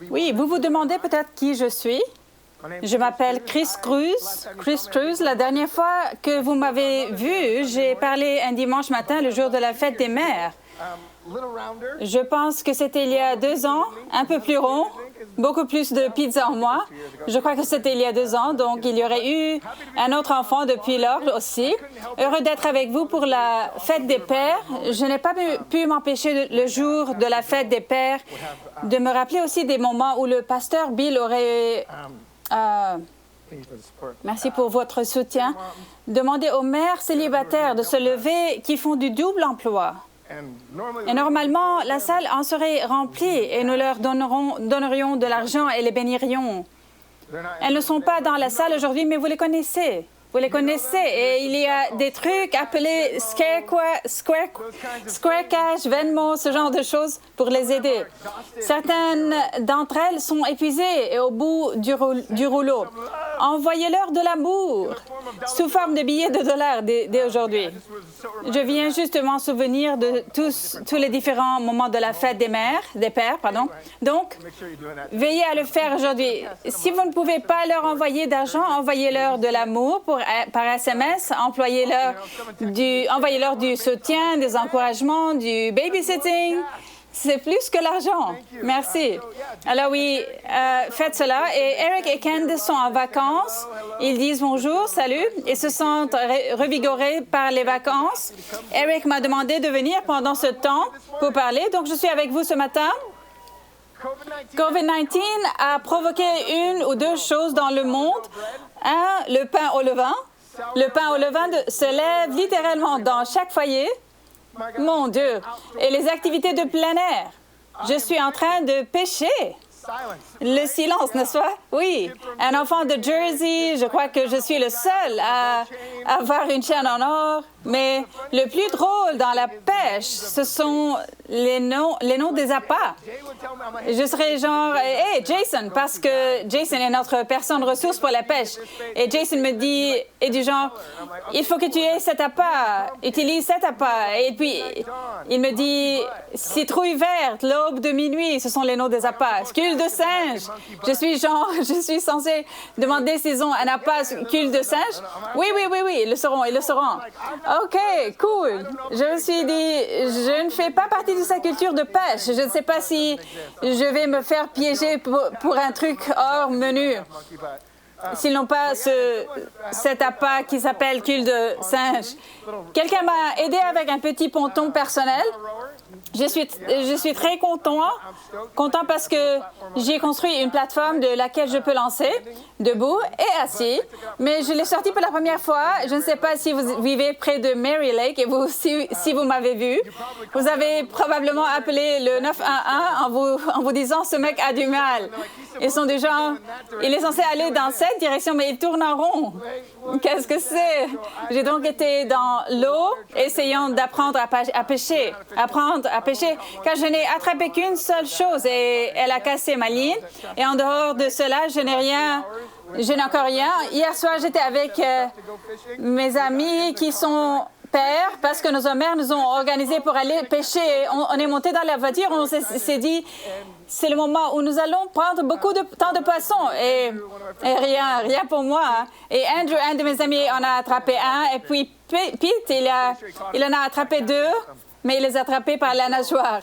Oui, vous vous demandez peut-être qui je suis. Je m'appelle Chris Cruz. Chris Cruz, la dernière fois que vous m'avez vu, j'ai parlé un dimanche matin, le jour de la fête des mères. Je pense que c'était il y a 2 ans, un peu plus rond, beaucoup plus de pizza en moi. Je crois que c'était il y a 2 ans, donc il y aurait eu un autre enfant depuis lors aussi. Heureux d'être avec vous pour la fête des pères. Je n'ai pas pu m'empêcher le jour de la fête des pères de me rappeler aussi des moments où le pasteur Bill aurait... merci pour votre soutien. Demander aux mères célibataires de se lever qui font du double emploi. Et normalement, la salle en serait remplie et nous leur donnerions de l'argent et les bénirions. Elles ne sont pas dans la salle aujourd'hui, mais vous les connaissez. Vous les connaissez et il y a des trucs appelés Square Cash, Venmo, ce genre de choses pour les aider. Certaines d'entre elles sont épuisées et au bout du rouleau. Envoyez-leur de l'amour sous forme de billets de dollars dès aujourd'hui. Je viens justement souvenir de tous les différents moments de la fête des pères. Donc, veillez à le faire aujourd'hui. Si vous ne pouvez pas leur envoyer d'argent, envoyez-leur de l'amour par SMS, envoyez-leur du soutien, des encouragements, du babysitting. C'est plus que l'argent. Merci. Alors oui, faites cela. Et Eric et Candice sont en vacances. Ils disent bonjour, salut, et se sentent revigorés par les vacances. Eric m'a demandé de venir pendant ce temps pour parler, donc je suis avec vous ce matin. COVID-19 a provoqué 1 ou 2 choses dans le monde. Le pain au levain. Le pain au levain se lève littéralement dans chaque foyer. Mon Dieu! Et les activités de plein air. Je suis en train de pêcher. Le silence, n'est-ce pas? Oui. Un enfant de Jersey, je crois que je suis le seul à avoir une chaîne en or. Mais le plus drôle dans la pêche, ce sont les noms des appâts. Je serais genre, hey, Jason, parce que Jason est notre personne ressource pour la pêche. Et Jason me dit, et du genre, il faut que tu aies cet appât, utilise cet appât. Et puis, il me dit, citrouille verte, l'aube de minuit, ce sont les noms des appâts. Cul de singe. Je suis censée demander s'ils ont un appât cul de singe. Oui, ils le sauront. OK, cool. Je me suis dit, je ne fais pas partie de sa culture de pêche. Je ne sais pas si je vais me faire piéger pour un truc hors menu. S'ils n'ont pas cet appât qui s'appelle cul de singe. Quelqu'un m'a aidé avec un petit ponton personnel. Je suis très content parce que j'ai construit une plateforme de laquelle je peux lancer, debout et assis. Mais je l'ai sorti pour la première fois. Je ne sais pas si vous vivez près de Mary Lake et si vous m'avez vu. Vous avez probablement appelé le 911 en vous disant « ce mec a du mal ». Ils sont du genre, il est censé aller dans cette direction, mais il tourne en rond. Qu'est-ce que c'est? J'ai donc été dans l'eau, essayant d'apprendre à pêcher. Apprendre à pêcher, car je n'ai attrapé qu'une seule chose et elle a cassé ma ligne. Et en dehors de cela, je n'ai encore rien. Hier soir, j'étais avec mes amis qui sont pères, parce que nos mères nous ont organisés pour aller pêcher. On est monté dans la voiture, on s'est dit, c'est le moment où nous allons prendre beaucoup de temps de poissons. Et rien pour moi. Hein. Et Andrew, un de mes amis, en a attrapé un. Et puis Pete, il en a attrapé 2, mais il les a attrapés par la nageoire.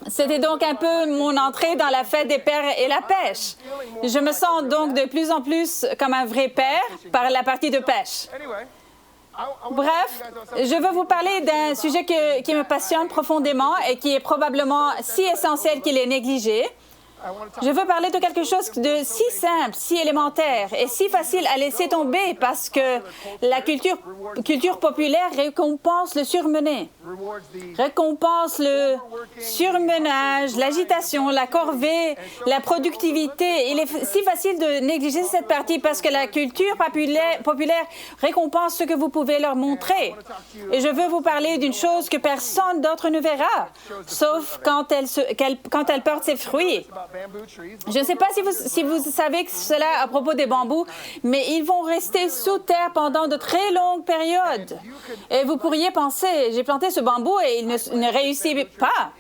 C'était donc un peu mon entrée dans la fête des pères et la pêche. Je me sens donc de plus en plus comme un vrai père par la partie de pêche. Bref, je veux vous parler d'un sujet qui me passionne profondément et qui est probablement si essentiel qu'il est négligé. Je veux parler de quelque chose de si simple, si élémentaire et si facile à laisser tomber parce que la culture populaire récompense le surmené, récompense le surmenage, l'agitation, la corvée, la productivité. Il est si facile de négliger cette partie parce que la culture populaire récompense ce que vous pouvez leur montrer. Et je veux vous parler d'une chose que personne d'autre ne verra, sauf quand elle porte ses fruits. Je ne sais pas si vous savez cela à propos des bambous, mais ils vont rester sous terre pendant de très longues périodes. Et vous pourriez penser, j'ai planté ce bambou et il ne réussit pas.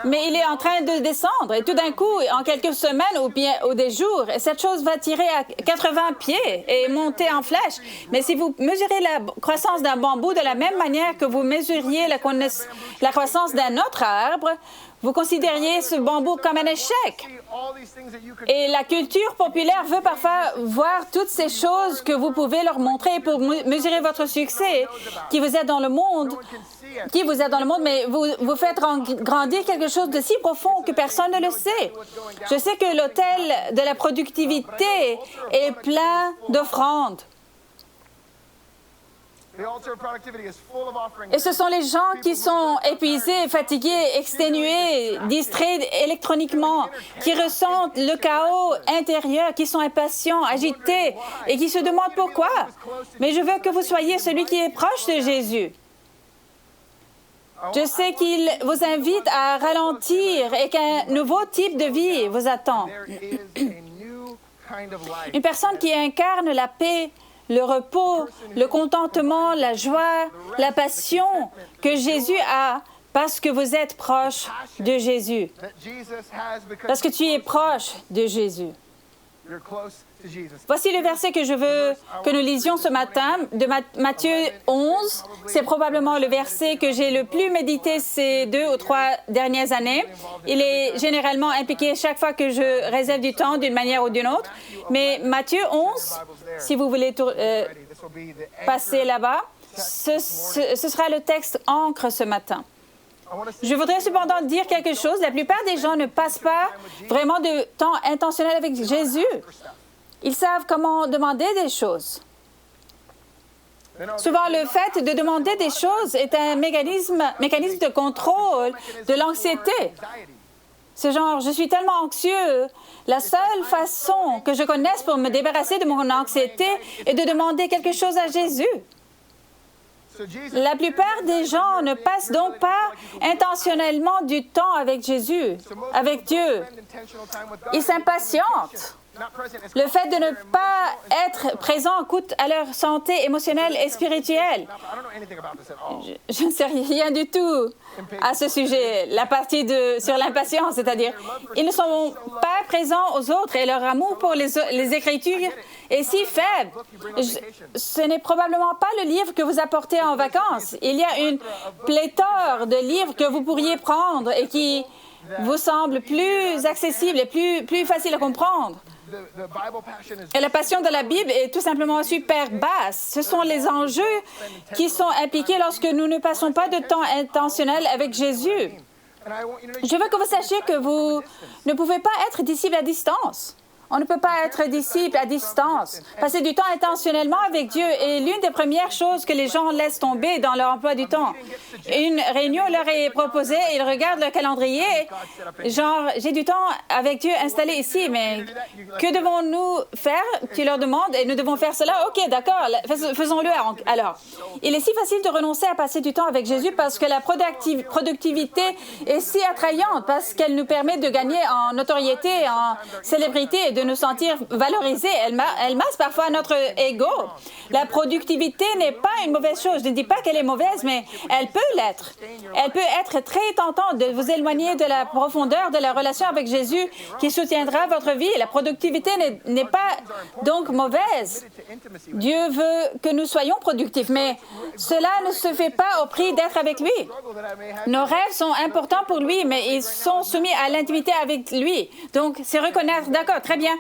Mais il est en train de descendre. Et tout d'un coup, en quelques semaines ou des jours, cette chose va tirer à 80 pieds et monter en flèche. Mais si vous mesurez la croissance d'un bambou de la même manière que vous mesuriez la croissance d'un autre arbre, vous considériez ce bambou comme un échec. Et la culture populaire veut parfois voir toutes ces choses que vous pouvez leur montrer pour mesurer votre succès, qui vous êtes dans le monde, mais vous faites grandir quelque chose de si profond que personne ne le sait. Je sais que l'autel de la productivité est plein d'offrandes. Et ce sont les gens qui sont épuisés, fatigués, exténués, distraits électroniquement, qui ressentent le chaos intérieur, qui sont impatients, agités et qui se demandent pourquoi. Mais je veux que vous soyez celui qui est proche de Jésus. Je sais qu'il vous invite à ralentir et qu'un nouveau type de vie vous attend. Une personne qui incarne la paix, le repos, le contentement, la joie, la passion que Jésus a parce que vous êtes proche de Jésus. Parce que tu es proche de Jésus. Voici le verset que je veux que nous lisions ce matin, de Matthieu 11. C'est probablement le verset que j'ai le plus médité ces 2 ou 3 dernières années. Il est généralement impliqué chaque fois que je réserve du temps d'une manière ou d'une autre. Mais Matthieu 11, si vous voulez passer là-bas, ce sera le texte encre ce matin. Je voudrais cependant dire quelque chose. La plupart des gens ne passent pas vraiment de temps intentionnel avec Jésus. Ils savent comment demander des choses. Souvent, le fait de demander des choses est un mécanisme de contrôle de l'anxiété. C'est genre, je suis tellement anxieux. La seule façon que je connaisse pour me débarrasser de mon anxiété est de demander quelque chose à Jésus. La plupart des gens ne passent donc pas intentionnellement du temps avec Jésus, avec Dieu. Ils s'impatientent. Le fait de ne pas être présent coûte à leur santé émotionnelle et spirituelle. Je ne sais rien du tout à ce sujet, la partie sur l'impatience, c'est-à-dire, ils ne sont pas présents aux autres et leur amour pour les Écritures est si faible. Ce n'est probablement pas le livre que vous apportez en vacances. Il y a une pléthore de livres que vous pourriez prendre et qui vous semblent plus accessibles et plus faciles à comprendre. Et la passion de la Bible est tout simplement super basse. Ce sont les enjeux qui sont impliqués lorsque nous ne passons pas de temps intentionnel avec Jésus. Je veux que vous sachiez que vous ne pouvez pas être disciple à distance. On ne peut pas être disciple à distance. Passer du temps intentionnellement avec Dieu est l'une des premières choses que les gens laissent tomber dans leur emploi du temps. Une réunion leur est proposée, ils regardent leur calendrier, genre, j'ai du temps avec Dieu installé ici, mais que devons-nous faire? Tu leur demandes, et nous devons faire cela? OK, d'accord, faisons-le alors. Il est si facile de renoncer à passer du temps avec Jésus parce que la productivité est si attrayante, parce qu'elle nous permet de gagner en notoriété, en célébrité et de nous sentir valorisés. Elle masse parfois notre ego. La productivité n'est pas une mauvaise chose. Je ne dis pas qu'elle est mauvaise, mais elle peut l'être. Elle peut être très tentante de vous éloigner de la profondeur de la relation avec Jésus qui soutiendra votre vie. La productivité n'est pas donc mauvaise. Dieu veut que nous soyons productifs, mais cela ne se fait pas au prix d'être avec lui. Nos rêves sont importants pour lui, mais ils sont soumis à l'intimité avec lui. Donc, c'est reconnaître, d'accord, très bien.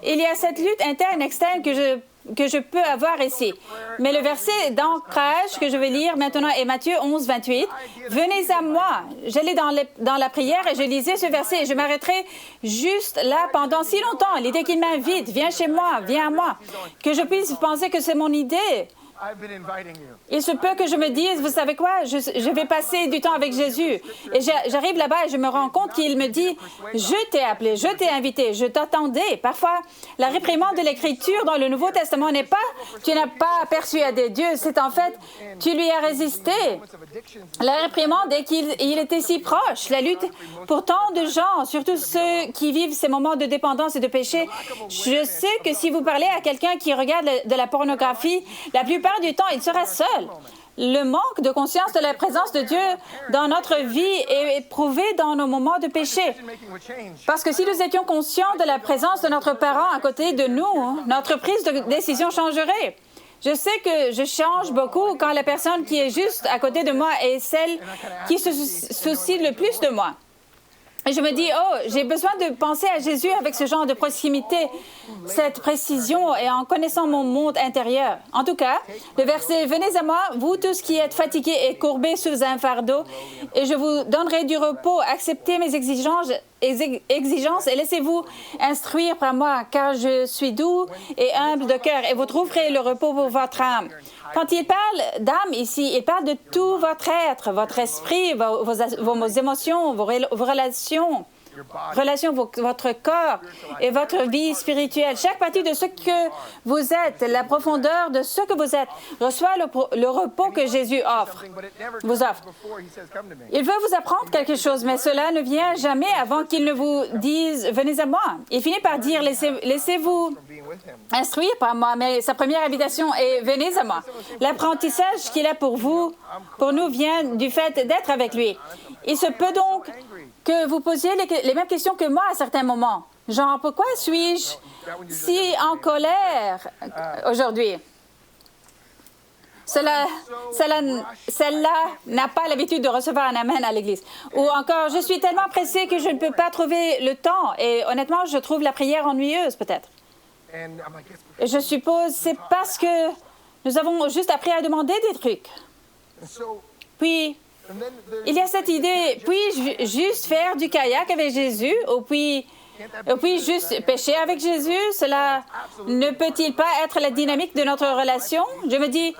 Il y a cette lutte interne-externe que je peux avoir ici. Mais le verset d'ancrage que je vais lire maintenant est Matthieu 11, 28. « Venez à moi. » J'allais dans la prière et je lisais ce verset et je m'arrêterai juste là pendant si longtemps. L'idée qu'il m'invite, « Viens chez moi, viens à moi. » Que je puisse penser que c'est mon idée. Il se peut que je me dise, vous savez quoi, je vais passer du temps avec Jésus. Et j'arrive là-bas et je me rends compte qu'il me dit, je t'ai appelé, je t'ai invité, je t'attendais. Parfois, la réprimande de l'Écriture dans le Nouveau Testament n'est pas, tu n'as pas persuadé Dieu, c'est en fait, tu lui as résisté. La réprimande est qu'il était si proche. La lutte pour tant de gens, surtout ceux qui vivent ces moments de dépendance et de péché. Je sais que si vous parlez à quelqu'un qui regarde de la pornographie, la plupart du temps, il sera seul. Le manque de conscience de la présence de Dieu dans notre vie est éprouvé dans nos moments de péché. Parce que si nous étions conscients de la présence de notre parent à côté de nous, notre prise de décision changerait. Je sais que je change beaucoup quand la personne qui est juste à côté de moi est celle qui se soucie le plus de moi. Et je me dis, oh, j'ai besoin de penser à Jésus avec ce genre de proximité, cette précision et en connaissant mon monde intérieur. En tout cas, le verset « Venez à moi, vous tous qui êtes fatigués et courbés sous un fardeau, et je vous donnerai du repos. Acceptez mes exigences et laissez-vous instruire par moi, car je suis doux et humble de cœur, et vous trouverez le repos pour votre âme. » Quand il parle d'âme ici, il parle de tout votre être, votre esprit, vos émotions, vos relations, votre corps et votre vie spirituelle. Chaque partie de ce que vous êtes, la profondeur de ce que vous êtes, reçoit le repos que Jésus vous offre. Il veut vous apprendre quelque chose, mais cela ne vient jamais avant qu'il ne vous dise « Venez à moi ». Il finit par dire « Laissez-vous instruire par moi », mais sa première invitation est « Venez à moi ». L'apprentissage qu'il a pour nous, vient du fait d'être avec lui. Il se peut donc que vous posiez les mêmes questions que moi à certains moments. Genre, pourquoi suis-je si en colère aujourd'hui? Celle-là n'a pas l'habitude de recevoir un amen à l'Église. Ou encore, je suis tellement pressée que je ne peux pas trouver le temps. Et honnêtement, je trouve la prière ennuyeuse, peut-être. Et je suppose c'est parce que nous avons juste appris à demander des trucs. Puis, il y a cette idée, puis-je juste faire du kayak avec Jésus, ou puis juste pécher avec Jésus? Cela ne peut-il pas être la dynamique de notre relation? Je me dis,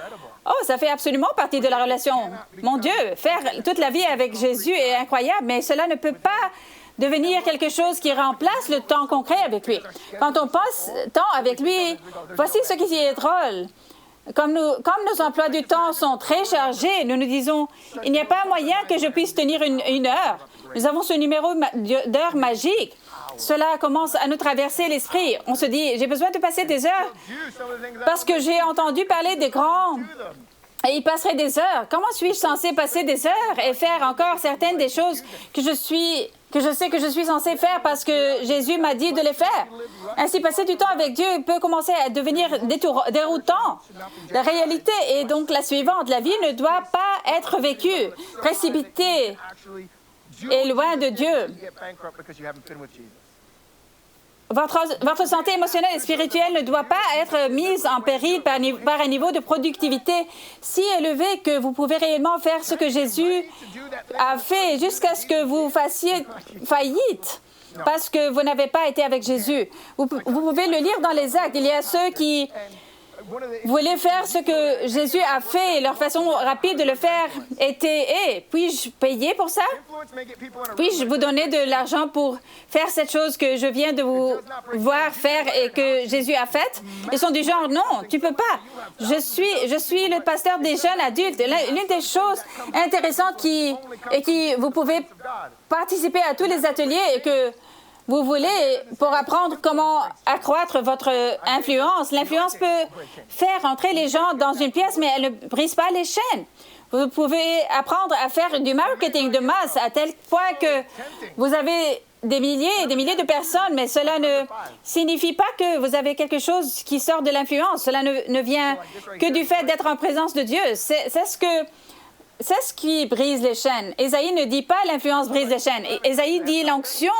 oh, ça fait absolument partie de la relation. Mon Dieu, faire toute la vie avec Jésus est incroyable, mais cela ne peut pas devenir quelque chose qui remplace le temps concret avec lui. Quand on passe temps avec lui, voici ce qui est drôle. Comme nos emplois du temps sont très chargés, nous nous disons, il n'y a pas moyen que je puisse tenir une heure. Nous avons ce numéro d'heure magique. Cela commence à nous traverser l'esprit. On se dit, j'ai besoin de passer des heures parce que j'ai entendu parler des grands et ils passeraient des heures. Comment suis-je censé passer des heures et faire encore certaines des choses que je sais que je suis censé faire parce que Jésus m'a dit de les faire? Ainsi, passer du temps avec Dieu peut commencer à devenir déroutant. La réalité est donc la suivante. La vie ne doit pas être vécue, précipitée et loin de Dieu. Votre santé émotionnelle et spirituelle ne doit pas être mise en péril par un niveau de productivité si élevé que vous pouvez réellement faire ce que Jésus a fait jusqu'à ce que vous fassiez faillite parce que vous n'avez pas été avec Jésus. Vous pouvez le lire dans les Actes. Il y a ceux qui voulaient faire ce que Jésus a fait et leur façon rapide de le faire était « Puis-je payer pour ça? Puis-je vous donner de l'argent pour faire cette chose que je viens de vous voir faire et que Jésus a faite? » Ils sont du genre « Non, tu peux pas. Je suis le pasteur des jeunes adultes. » L'une des choses intéressantes qui vous pouvez participer à tous les ateliers et que vous voulez pour apprendre comment accroître votre influence. L'influence peut faire entrer les gens dans une pièce, mais elle ne brise pas les chaînes. Vous pouvez apprendre à faire du marketing de masse à tel point que vous avez des milliers et des milliers de personnes, mais cela ne signifie pas que vous avez quelque chose qui sort de l'influence. Cela ne vient que du fait d'être en présence de Dieu. C'est ce qui brise les chaînes. Ésaïe ne dit pas l'influence brise les chaînes. Ésaïe dit l'onction.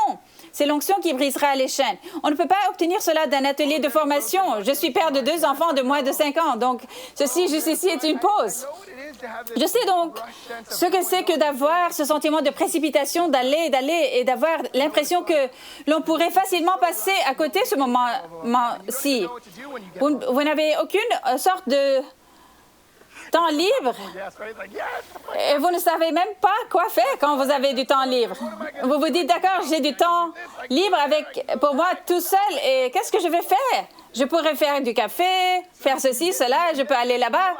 C'est l'onction qui brisera les chaînes. On ne peut pas obtenir cela d'un atelier de formation. Je suis père de 2 enfants de moins de 5 ans, donc ceci, juste ici, est une pause. Je sais donc ce que c'est que d'avoir ce sentiment de précipitation, d'aller et d'avoir l'impression que l'on pourrait facilement passer à côté ce moment-ci. Vous n'avez aucune sorte de temps libre et vous ne savez même pas quoi faire quand vous avez du temps libre. Vous vous dites, d'accord, j'ai du temps libre pour moi tout seul et qu'est-ce que je vais faire? Je pourrais faire du café, faire ceci, cela, je peux aller là-bas.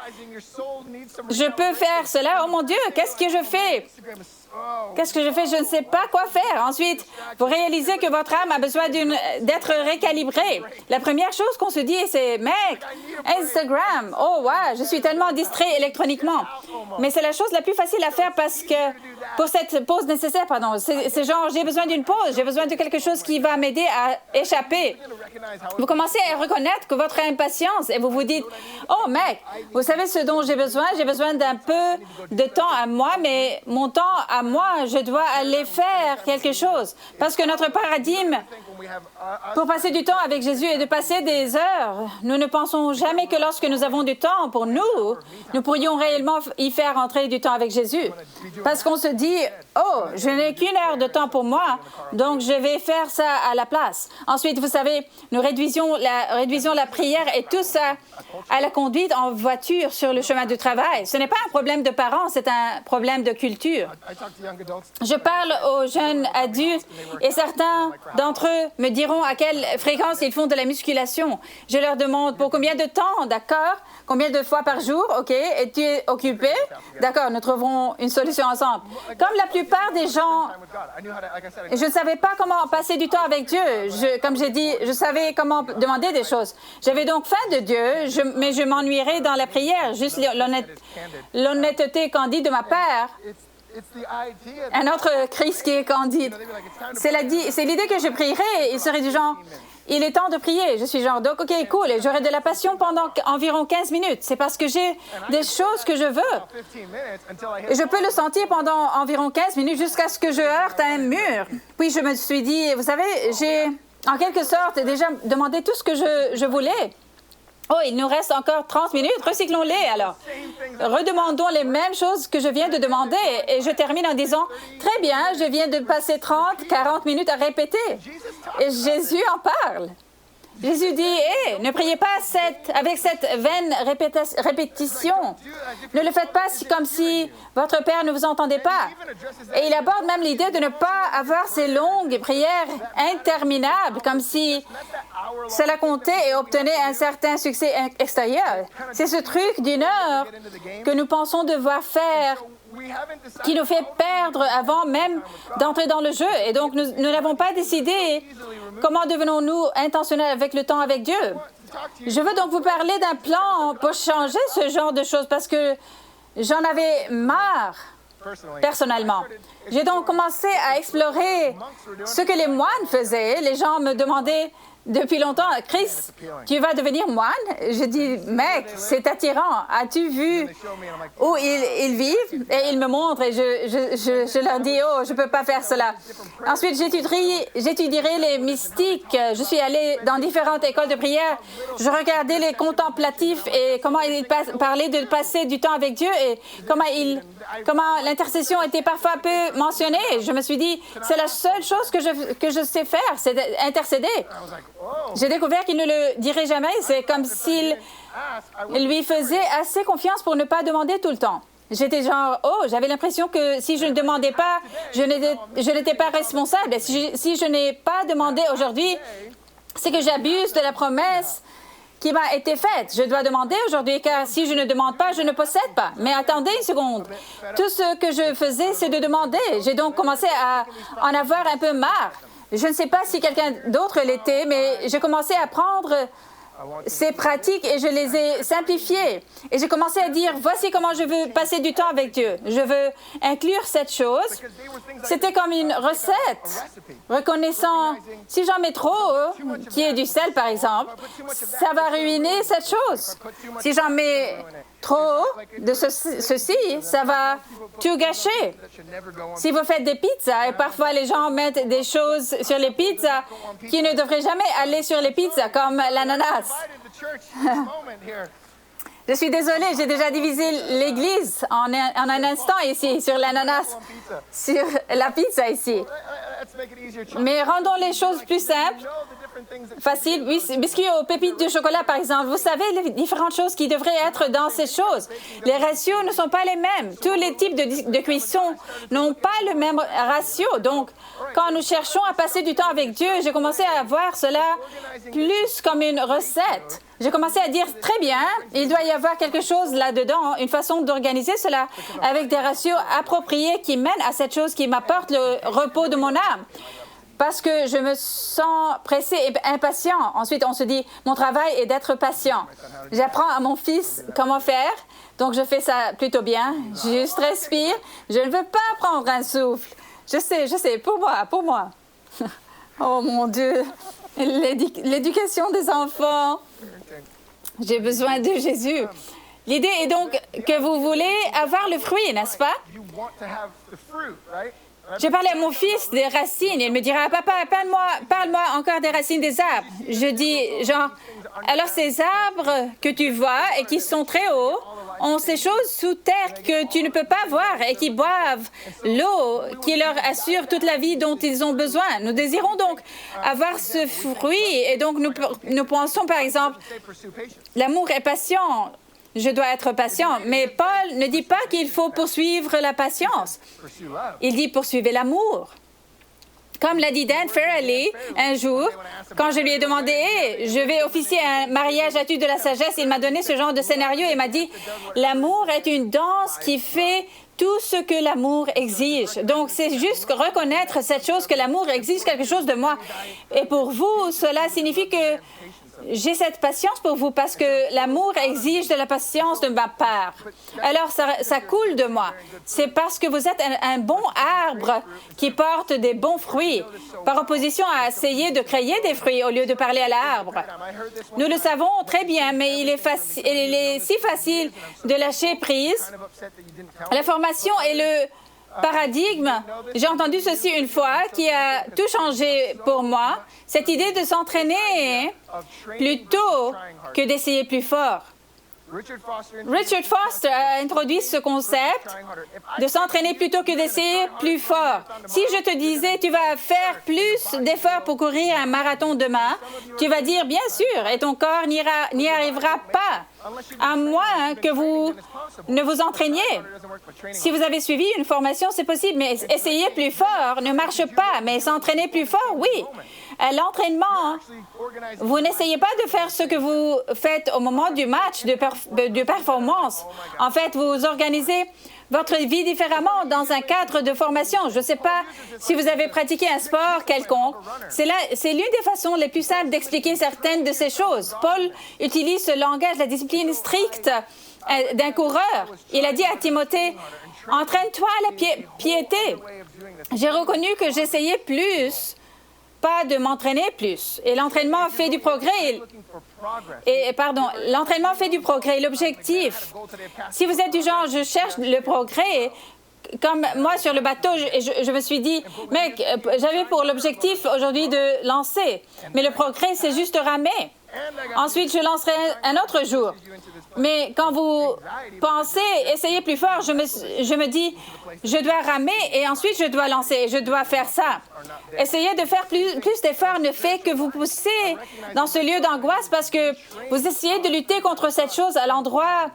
Je peux faire cela. Oh mon Dieu, qu'est-ce que je fais? Qu'est-ce que je fais? Je ne sais pas quoi faire. Ensuite, vous réalisez que votre âme a besoin d'être récalibrée. La première chose qu'on se dit, c'est « Mec, Instagram, oh ouais, je suis tellement distrait électroniquement. » Mais c'est la chose la plus facile à faire parce que pour cette pause nécessaire, pardon, c'est genre « J'ai besoin d'une pause, j'ai besoin de quelque chose qui va m'aider à échapper. » Vous commencez à reconnaître que votre impatience et vous vous dites « Oh mec, vous savez ce dont j'ai besoin d'un peu de temps à moi, mais mon temps à moi, je dois aller faire quelque chose. » Parce que notre paradigme pour passer du temps avec Jésus est de passer des heures. Nous ne pensons jamais que lorsque nous avons du temps pour nous, nous pourrions réellement y faire entrer du temps avec Jésus. Parce qu'on se dit « Oh, je n'ai qu'une heure de temps pour moi, donc je vais faire ça à la place. » Ensuite, vous savez, nous réduisons la prière et tout ça à la conduite en voiture sur le chemin du travail. Ce n'est pas un problème de parents, c'est un problème de culture. Je parle aux jeunes adultes et certains d'entre eux me diront à quelle fréquence ils font de la musculation. Je leur demande pour combien de temps, d'accord? Combien de fois par jour? OK. Es-tu occupé? D'accord, nous trouverons une solution ensemble. Comme la plupart des gens, je ne savais pas comment passer du temps avec Dieu. Comme j'ai dit, je savais comment demander des choses. J'avais donc faim de Dieu, mais je m'ennuierais dans la prière. Juste l'honnêteté candide de ma part. Un autre Christ qui est candide. C'est l'idée que je prierais. Il serait du genre, il est temps de prier. Je suis genre, donc, OK, cool. Et j'aurai de la passion pendant environ 15 minutes. C'est parce que j'ai des choses que je veux. Et je peux le sentir pendant environ 15 minutes jusqu'à ce que je heurte un mur. Puis je me suis dit, vous savez, j'ai en quelque sorte déjà demandé tout ce que je voulais. Oh, il nous reste encore 30 minutes. Recyclons-les alors. Redemandons les mêmes choses que je viens de demander. Et je termine en disant, très bien, je viens de passer 30, 40 minutes à répéter. Et Jésus en parle. Jésus dit, hé, ne priez pas avec cette vaine répétition. Ne le faites pas comme si votre Père ne vous entendait pas. Et il aborde même l'idée de ne pas avoir ces longues prières interminables, comme si cela comptait et obtenait un certain succès extérieur. C'est ce truc d'une heure que nous pensons devoir faire qui nous fait perdre avant même d'entrer dans le jeu. Et donc, nous n'avons pas décidé comment devenons-nous intentionnels avec le temps avec Dieu. Je veux donc vous parler d'un plan pour changer ce genre de choses parce que j'en avais marre, personnellement. J'ai donc commencé à explorer ce que les moines faisaient. Les gens me demandaient depuis longtemps, « Chris, tu vas devenir moine? » Je dis, « Mec, c'est attirant. As-tu vu où ils vivent? » Et ils me montrent et je leur dis, « Oh, je ne peux pas faire cela. » Ensuite, j'étudierai les mystiques. Je suis allée dans différentes écoles de prière. Je regardais les contemplatifs et comment ils parlaient de passer du temps avec Dieu et comment l'intercession était parfois peu mentionnée. Je me suis dit, c'est la seule chose que je sais faire, c'est d'intercéder. J'ai découvert qu'il ne le dirait jamais. C'est comme s'il lui faisait assez confiance pour ne pas demander tout le temps. J'étais genre, oh, j'avais l'impression que si je ne demandais pas, je n'étais pas responsable. Et si je n'ai pas demandé aujourd'hui, c'est que j'abuse de la promesse qui m'a été faite. Je dois demander aujourd'hui, car si je ne demande pas, je ne possède pas. Mais attendez une seconde. Tout ce que je faisais, c'est de demander. J'ai donc commencé à en avoir un peu marre. Je ne sais pas si quelqu'un d'autre l'était, mais j'ai commencé à prendre ces pratiques et je les ai simplifiées. Et j'ai commencé à dire, voici comment je veux passer du temps avec Dieu. Je veux inclure cette chose. C'était comme une recette. Reconnaissant, si j'en mets trop, qui est du sel par exemple, ça va ruiner cette chose. Si j'en mets trop de ceci, ça va tout gâcher. Si vous faites des pizzas, et parfois les gens mettent des choses sur les pizzas qui ne devraient jamais aller sur les pizzas, comme l'ananas. Je suis désolée, j'ai déjà divisé l'Église en un instant ici, sur l'ananas, sur la pizza ici. Mais rendons les choses plus simples, faciles. Biscuits aux pépites de chocolat, par exemple. Vous savez les différentes choses qui devraient être dans ces choses. Les ratios ne sont pas les mêmes. Tous les types de cuisson n'ont pas le même ratio. Donc, quand nous cherchons à passer du temps avec Dieu, j'ai commencé à voir cela plus comme une recette. J'ai commencé à dire, très bien, il doit y avoir quelque chose là-dedans, une façon d'organiser cela avec des ratios appropriés qui mènent à cette chose qui m'apporte le repos de mon âme. Parce que je me sens pressé et impatient. Ensuite, on se dit, mon travail est d'être patient. J'apprends à mon fils comment faire, donc je fais ça plutôt bien. Juste respire. Je ne veux pas prendre un souffle. Je sais, pour moi. Oh mon Dieu, l'éducation des enfants. J'ai besoin de Jésus. L'idée est donc que vous voulez avoir le fruit, n'est-ce pas? J'ai parlé à mon fils des racines. Il me dira, papa, parle-moi encore des racines des arbres. Je dis, genre, alors ces arbres que tu vois et qui sont très hauts ont ces choses sous terre que tu ne peux pas voir et qui boivent l'eau qui leur assure toute la vie dont ils ont besoin. Nous désirons donc avoir ce fruit et donc nous pensons par exemple, l'amour est patient. Je dois être patient. Mais Paul ne dit pas qu'il faut poursuivre la patience. Il dit poursuivez l'amour. Comme l'a dit Dan Farrelly un jour, quand je lui ai demandé hey, « Je vais officier un mariage à de la sagesse », il m'a donné ce genre de scénario et m'a dit « L'amour est une danse qui fait tout ce que l'amour exige. » Donc, c'est juste reconnaître cette chose que l'amour exige quelque chose de moi. Et pour vous, cela signifie que j'ai cette patience pour vous parce que l'amour exige de la patience de ma part. Alors, ça coule de moi. C'est parce que vous êtes un bon arbre qui porte des bons fruits, par opposition à essayer de créer des fruits au lieu de parler à l'arbre. Nous le savons très bien, mais il est si facile de lâcher prise. La formation est le paradigme. J'ai entendu ceci une fois qui a tout changé pour moi. Cette idée de s'entraîner plutôt que d'essayer plus fort. Richard Foster a introduit ce concept de s'entraîner plutôt que d'essayer plus fort. Si je te disais, tu vas faire plus d'efforts pour courir un marathon demain, tu vas dire, bien sûr, et ton corps n'y arrivera pas, à moins que vous ne vous entraîniez. Si vous avez suivi une formation, c'est possible, mais essayer plus fort ne marche pas, mais s'entraîner plus fort, oui. L'entraînement, vous n'essayez pas de faire ce que vous faites au moment du match de performance. En fait, vous organisez votre vie différemment dans un cadre de formation. Je ne sais pas si vous avez pratiqué un sport quelconque. C'est l'une des façons les plus simples d'expliquer certaines de ces choses. Paul utilise ce langage, la discipline stricte d'un coureur. Il a dit à Timothée, « Entraîne-toi à la piété. » J'ai reconnu que j'essayais plus, pas de m'entraîner plus. Et l'entraînement fait du progrès. L'entraînement fait du progrès. L'objectif, si vous êtes du genre, je cherche le progrès, comme moi sur le bateau, je me suis dit, mec, j'avais pour l'objectif aujourd'hui de lancer. Mais le progrès, c'est juste ramer. Ensuite, je lancerai un autre jour. Mais quand vous pensez essayer plus fort, je me dis, je dois ramer et ensuite je dois lancer. Je dois faire ça. Essayer de faire plus d'efforts ne fait que vous pousser dans ce lieu d'angoisse parce que vous essayez de lutter contre cette chose à l'endroit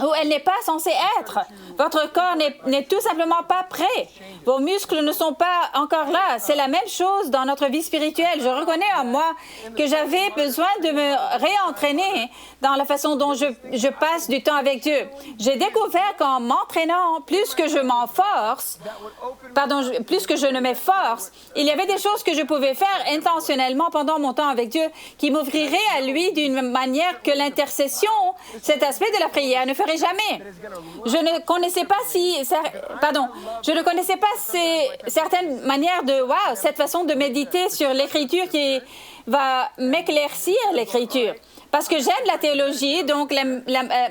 où elle n'est pas censée être. Votre corps n'est tout simplement pas prêt. Vos muscles ne sont pas encore là. C'est la même chose dans notre vie spirituelle. Je reconnais en moi que j'avais besoin de me réentraîner dans la façon dont je passe du temps avec Dieu. J'ai découvert qu'en m'entraînant plus que je ne m'efforce, il y avait des choses que je pouvais faire intentionnellement pendant mon temps avec Dieu qui m'ouvriraient à lui d'une manière que l'intercession, cet aspect de la prière, ne ferait jamais. Je ne connaissais pas certaines manières de, cette façon de méditer sur l'Écriture qui va m'éclaircir l'Écriture. Parce que j'aime la théologie, donc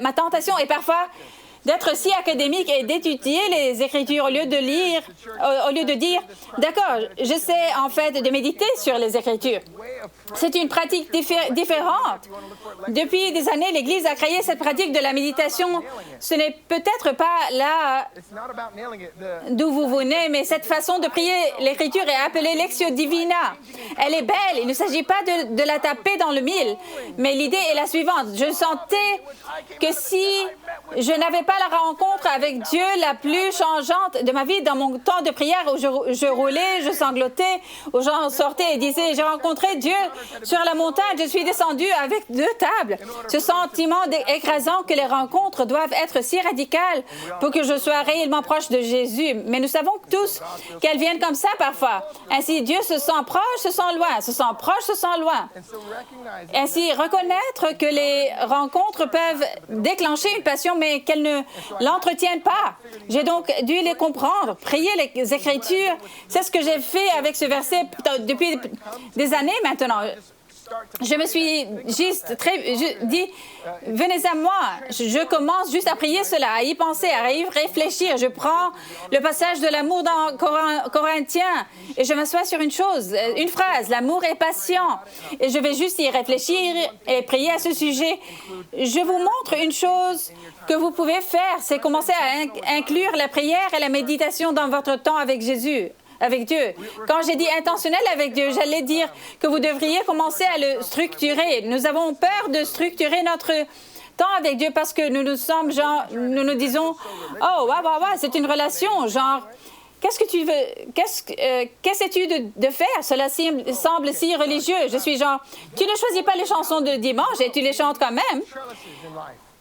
ma tentation est parfois d'être si académique et d'étudier les Écritures au lieu de dire, d'accord, j'essaie en fait de méditer sur les Écritures. C'est une pratique différente. Depuis des années, l'Église a créé cette pratique de la méditation. Ce n'est peut-être pas là d'où vous venez, mais cette façon de prier l'Écriture est appelée Lectio Divina. Elle est belle. Il ne s'agit pas de la taper dans le mille. Mais l'idée est la suivante. Je sentais que si je n'avais pas la rencontre avec Dieu la plus changeante de ma vie dans mon temps de prière où je roulais, je sanglotais, où j'en sortais et disais, j'ai rencontré Dieu sur la montagne, je suis descendu avec 2 tables. Ce sentiment écrasant que les rencontres doivent être si radicales pour que je sois réellement proche de Jésus. Mais nous savons tous qu'elles viennent comme ça parfois. Ainsi, Dieu se sent proche, se sent loin, se sent proche, se sent loin. Ainsi, reconnaître que les rencontres peuvent déclencher une passion, mais qu'elles ne l'entretiennent pas. J'ai donc dû les comprendre, prier les Écritures. C'est ce que j'ai fait avec ce verset depuis des années maintenant. Je me suis juste dit, venez à moi. Je commence juste à prier cela, à y penser, à y réfléchir. Je prends le passage de l'amour dans Corinthiens et je m'assois sur une chose, une phrase, l'amour est patient. Et je vais juste y réfléchir et prier à ce sujet. Je vous montre une chose que vous pouvez faire, c'est commencer à inclure la prière et la méditation dans votre temps avec Jésus. Avec Dieu. Quand j'ai dit intentionnel avec Dieu, j'allais dire que vous devriez commencer à le structurer. Nous avons peur de structurer notre temps avec Dieu parce que nous nous disons, oh, c'est une relation, genre, qu'est-ce que tu veux, qu'essaies-tu de faire? Cela semble si religieux. Je suis genre, tu ne choisis pas les chansons de dimanche et tu les chantes quand même.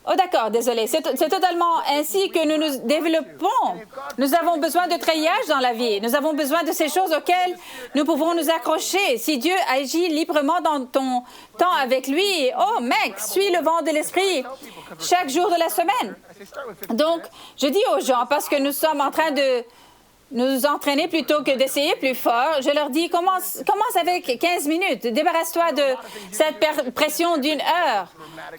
Oh d'accord, désolé. C'est totalement ainsi que nous nous développons. Nous avons besoin de treillage dans la vie. Nous avons besoin de ces choses auxquelles nous pouvons nous accrocher. Si Dieu agit librement dans ton temps avec lui, oh mec, suis le vent de l'Esprit chaque jour de la semaine. Donc, je dis aux gens, parce que nous sommes en train de nous entraîner plutôt que d'essayer plus fort, je leur dis, commence avec 15 minutes. Débarrasse-toi de cette pression d'1 heure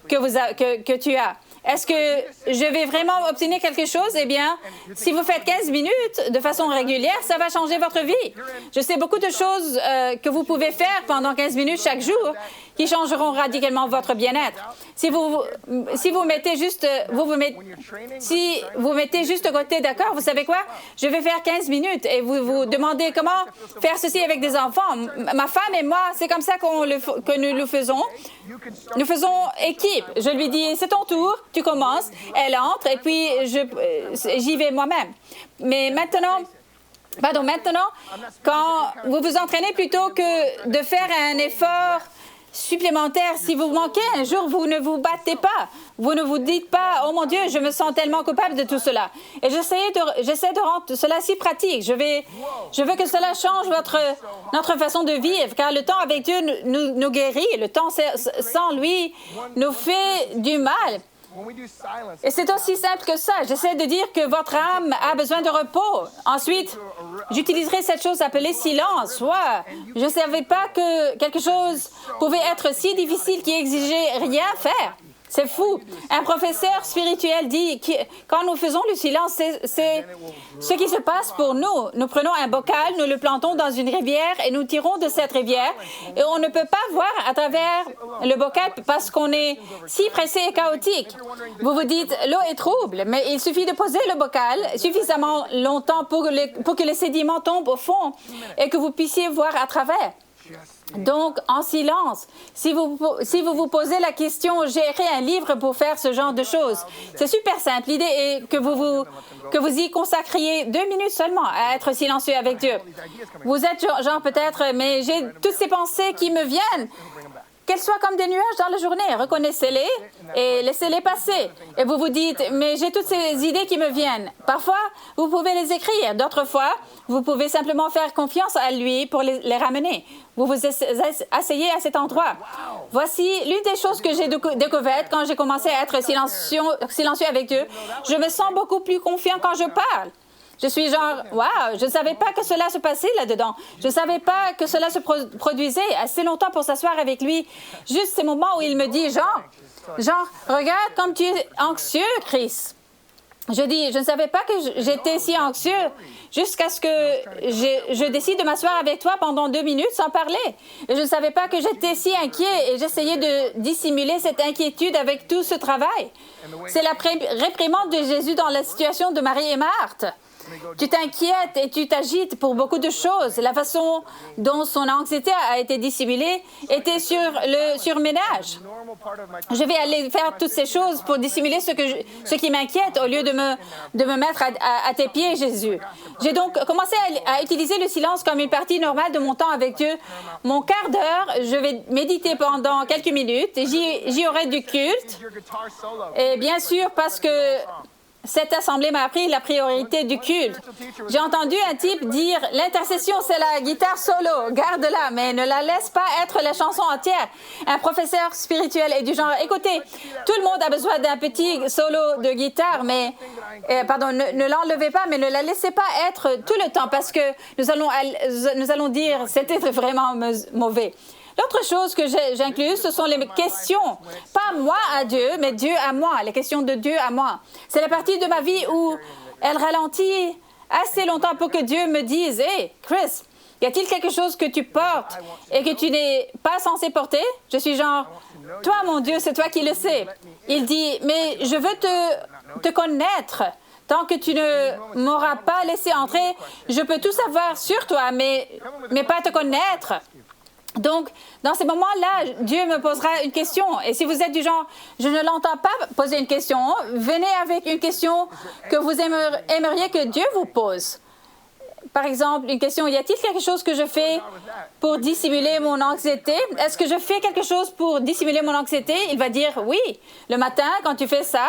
que tu as. Est-ce que je vais vraiment obtenir quelque chose? Eh bien, si vous faites 15 minutes de façon régulière, ça va changer votre vie. Je sais beaucoup de choses que vous pouvez faire pendant 15 minutes chaque jour qui changeront radicalement votre bien-être. Si vous mettez juste de côté, d'accord, vous savez quoi? Je vais faire 15 minutes et vous vous demandez comment faire ceci avec des enfants. Ma femme et moi, c'est comme ça que nous le faisons. Nous faisons équipe. Je lui dis, c'est ton tour, tu commences. Elle entre et puis j'y vais moi-même. Mais maintenant, quand vous vous entraînez plutôt que de faire un effort supplémentaire, si vous manquez un jour, vous ne vous battez pas. Vous ne vous dites pas, oh mon Dieu, je me sens tellement coupable de tout cela. Et j'essaie de rendre cela si pratique. Je veux que cela change notre façon de vivre, car le temps avec Dieu nous guérit. Le temps sans lui nous fait du mal. Et c'est aussi simple que ça. J'essaie de dire que votre âme a besoin de repos. Ensuite, j'utiliserai cette chose appelée silence. Je ne savais pas que quelque chose pouvait être si difficile qui exigeait rien faire. C'est fou. Un professeur spirituel dit que quand nous faisons le silence, c'est ce qui se passe pour nous. Nous prenons un bocal, nous le plantons dans une rivière et nous tirons de cette rivière. Et on ne peut pas voir à travers le bocal parce qu'on est si pressé et chaotique. Vous vous dites, l'eau est trouble, mais il suffit de poser le bocal suffisamment longtemps pour que les sédiments tombent au fond et que vous puissiez voir à travers. Donc, en silence, si vous vous posez la question, j'ai écrit un livre pour faire ce genre de choses. C'est super simple. L'idée est que vous y consacriez 2 minutes seulement à être silencieux avec Dieu. Vous êtes genre peut-être, mais j'ai toutes ces pensées qui me viennent. Qu'elles soient comme des nuages dans la journée, reconnaissez-les et laissez-les passer. Et vous vous dites, mais j'ai toutes ces idées qui me viennent. Parfois, vous pouvez les écrire. D'autres fois, vous pouvez simplement faire confiance à lui pour les ramener. Vous vous asseyez à cet endroit. Voici l'une des choses que j'ai découvertes quand j'ai commencé à être silencieux avec Dieu. Je me sens beaucoup plus confiant quand je parle. Je suis genre, wow, je ne savais pas que cela se passait là-dedans. Je ne savais pas que cela se produisait assez longtemps pour s'asseoir avec lui. Juste ces moments où il me dit, genre, regarde comme tu es anxieux, Chris. Je dis, je ne savais pas que j'étais si anxieux jusqu'à ce que je décide de m'asseoir avec toi pendant 2 minutes sans parler. Et je ne savais pas que j'étais si inquiet et j'essayais de dissimuler cette inquiétude avec tout ce travail. C'est la réprimande de Jésus dans la situation de Marie et Marthe. Tu t'inquiètes et tu t'agites pour beaucoup de choses. La façon dont son anxiété a été dissimulée était sur le surménage. Je vais aller faire toutes ces choses pour dissimuler ce qui m'inquiète au lieu de me mettre à tes pieds, Jésus. J'ai donc commencé à utiliser le silence comme une partie normale de mon temps avec Dieu. Mon quart d'heure, je vais méditer pendant quelques minutes et j'y aurai du culte. Et bien sûr, parce que cette assemblée m'a appris la priorité du culte. J'ai entendu un type dire « L'intercession, c'est la guitare solo. Garde-la, mais ne la laisse pas être la chanson entière. » Un professeur spirituel est du genre « Écoutez, tout le monde a besoin d'un petit solo de guitare, mais... ne l'enlevez pas, mais ne la laissez pas être tout le temps parce que nous allons dire « C'était vraiment mauvais. » L'autre chose que j'inclus, ce sont les questions. Pas moi à Dieu, mais Dieu à moi, les questions de Dieu à moi. C'est la partie de ma vie où elle ralentit assez longtemps pour que Dieu me dise « Hey, Chris, y a-t-il quelque chose que tu portes et que tu n'es pas censé porter? » Je suis genre « Toi, mon Dieu, c'est toi qui le sais. » Il dit « Mais je veux te connaître. » Tant que tu ne m'auras pas laissé entrer, je peux tout savoir sur toi, mais pas te connaître. Donc, dans ces moments-là, Dieu me posera une question. Et si vous êtes du genre, je ne l'entends pas poser une question, venez avec une question que vous aimeriez que Dieu vous pose. Par exemple, une question, y a-t-il quelque chose que je fais pour dissimuler mon anxiété? Est-ce que je fais quelque chose pour dissimuler mon anxiété? Il va dire oui. Le matin, quand tu fais ça,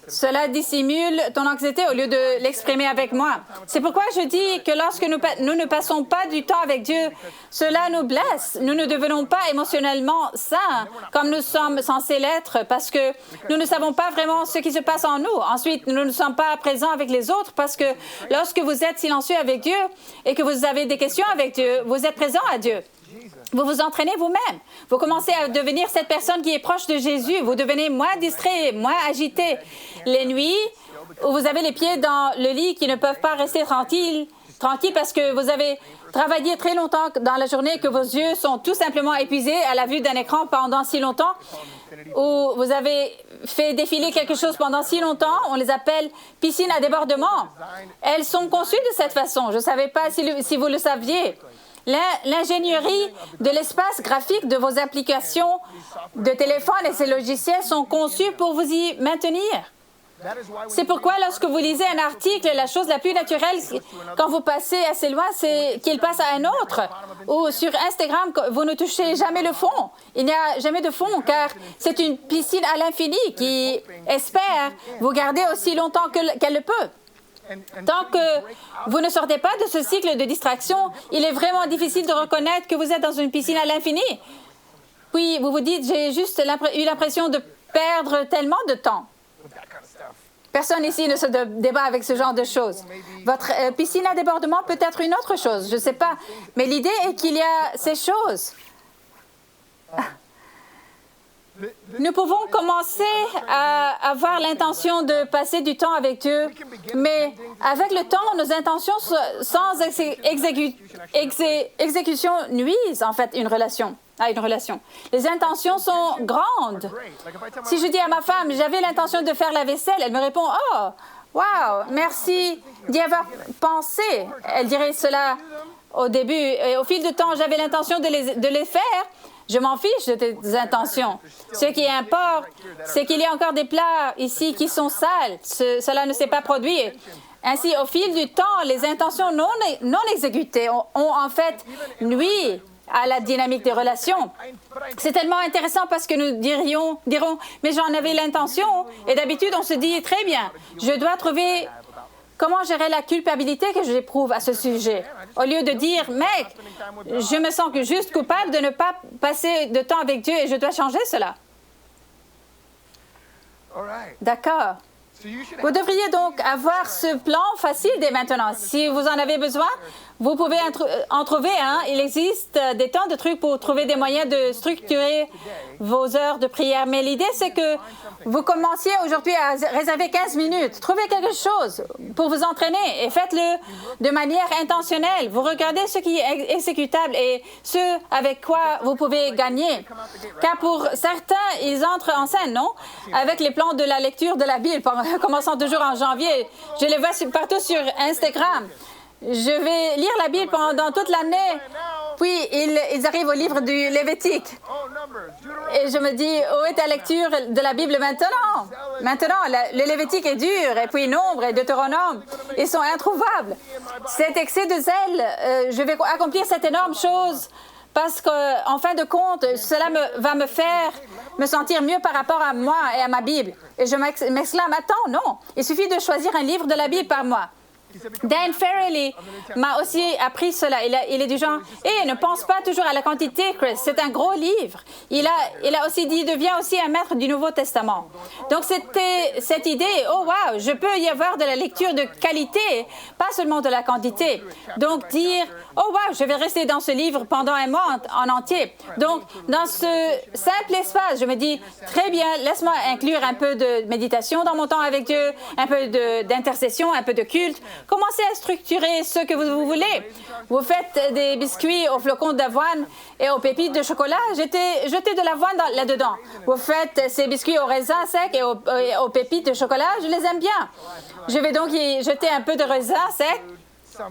cela dissimule ton anxiété au lieu de l'exprimer avec moi. C'est pourquoi je dis que lorsque nous ne passons pas du temps avec Dieu, cela nous blesse. Nous ne devenons pas émotionnellement sains comme nous sommes censés l'être parce que nous ne savons pas vraiment ce qui se passe en nous. Ensuite, nous ne sommes pas présents avec les autres parce que lorsque vous êtes silencieux avec Dieu et que vous avez des questions avec Dieu, vous êtes présent à Dieu. Vous vous entraînez vous-même. Vous commencez à devenir cette personne qui est proche de Jésus. Vous devenez moins distrait, moins agité. Les nuits où vous avez les pieds dans le lit qui ne peuvent pas rester tranquilles parce que vous avez travaillé très longtemps dans la journée et que vos yeux sont tout simplement épuisés à la vue d'un écran pendant si longtemps, ou vous avez fait défiler quelque chose pendant si longtemps, on les appelle piscines à débordement. Elles sont conçues de cette façon. Je ne savais pas si vous le saviez. L'ingénierie de l'espace graphique de vos applications de téléphone et ces logiciels sont conçus pour vous y maintenir. C'est pourquoi lorsque vous lisez un article, la chose la plus naturelle quand vous passez assez loin, c'est qu'il passe à un autre. Ou sur Instagram, vous ne touchez jamais le fond. Il n'y a jamais de fond car c'est une piscine à l'infini qui espère vous garder aussi longtemps qu'elle le peut. Tant que vous ne sortez pas de ce cycle de distraction, il est vraiment difficile de reconnaître que vous êtes dans une piscine à l'infini. Puis vous vous dites, j'ai juste eu l'impression de perdre tellement de temps. Personne ici ne se débat avec ce genre de choses. Votre piscine à débordement peut être une autre chose, je ne sais pas. Mais l'idée est qu'il y a ces choses. Nous pouvons commencer à avoir l'intention de passer du temps avec Dieu, mais avec le temps, nos intentions sans exécution nuisent en fait à une relation. Les intentions sont grandes. Si je dis à ma femme, j'avais l'intention de faire la vaisselle, elle me répond, « Oh, wow, merci d'y avoir pensé. » Elle dirait cela au début. Et au fil du temps, j'avais l'intention de les faire. Je m'en fiche de tes intentions. Ce qui importe, c'est qu'il y a encore des plats ici qui sont sales. Cela ne s'est pas produit. Ainsi, au fil du temps, les intentions non exécutées ont en fait nui à la dynamique des relations. C'est tellement intéressant parce que nous dirons, mais j'en avais l'intention. Et d'habitude, on se dit, très bien, je dois trouver comment gérer la culpabilité que j'éprouve à ce sujet. Au lieu de dire, mec, je me sens juste coupable de ne pas passer de temps avec Dieu et je dois changer cela. D'accord. Vous devriez donc avoir ce plan facile dès maintenant. Si vous en avez besoin, vous pouvez en trouver un. Il existe des tas de trucs pour trouver des moyens de structurer vos heures de prière. Mais l'idée, c'est que vous commenciez aujourd'hui à réserver 15 minutes. Trouvez quelque chose pour vous entraîner et faites-le de manière intentionnelle. Vous regardez ce qui est exécutable et ce avec quoi vous pouvez gagner. Car pour certains, ils entrent en scène, non? Avec les plans de la lecture de la Bible, commençant toujours en janvier. Je les vois partout sur Instagram. Je vais lire la Bible pendant toute l'année. Puis, ils arrivent au livre du Lévitique. Et je me dis, où est ta lecture de la Bible maintenant? Maintenant, le Lévitique est dur, et puis Nombre et Deutéronome, ils sont introuvables. Cet excès de zèle, je vais accomplir cette énorme chose parce qu'en fin de compte, cela va me faire me sentir mieux par rapport à moi et à ma Bible. Et je m'exclame, attends, non, il suffit de choisir un livre de la Bible par mois. Dan Farrelly m'a aussi appris cela. Il est du genre, ne pense pas toujours à la quantité, Chris. C'est un gros livre. Il a aussi dit, deviens aussi un maître du Nouveau Testament. Donc, c'était cette idée, oh wow, je peux y avoir de la lecture de qualité, pas seulement de la quantité. Donc, dire, oh wow, je vais rester dans ce livre pendant un mois en entier. Donc, dans ce simple espace, je me dis, très bien, laisse-moi inclure un peu de méditation dans mon temps avec Dieu, un peu d'intercession, un peu de culte. Commencez à structurer ce que vous voulez. Vous faites des biscuits aux flocons d'avoine et aux pépites de chocolat. Jetez de l'avoine là-dedans. Vous faites ces biscuits aux raisins secs et aux pépites de chocolat. Je les aime bien. Je vais donc y jeter un peu de raisins secs